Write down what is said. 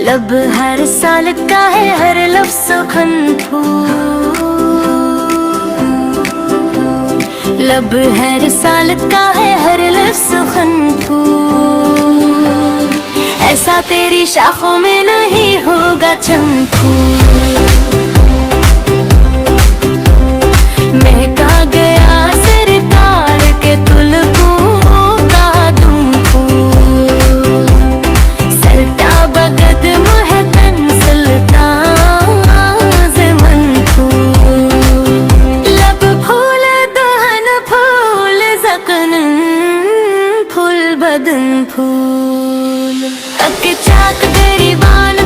लब हर साल का है, हर लफ्ज़ सुखन फूल। लब हर साल का है, हर लफ्ज़ सुखन फूल। ऐसा तेरी शाखों में नहीं होगा चंपू। महका गया सरकार के तुलबों का दूं फूल। सल्टा बगद महतन सुल्तान ज़मन फूल। लब फूल दहन फूल ज़कन फूल बदन फूल। तक चाक गरीबान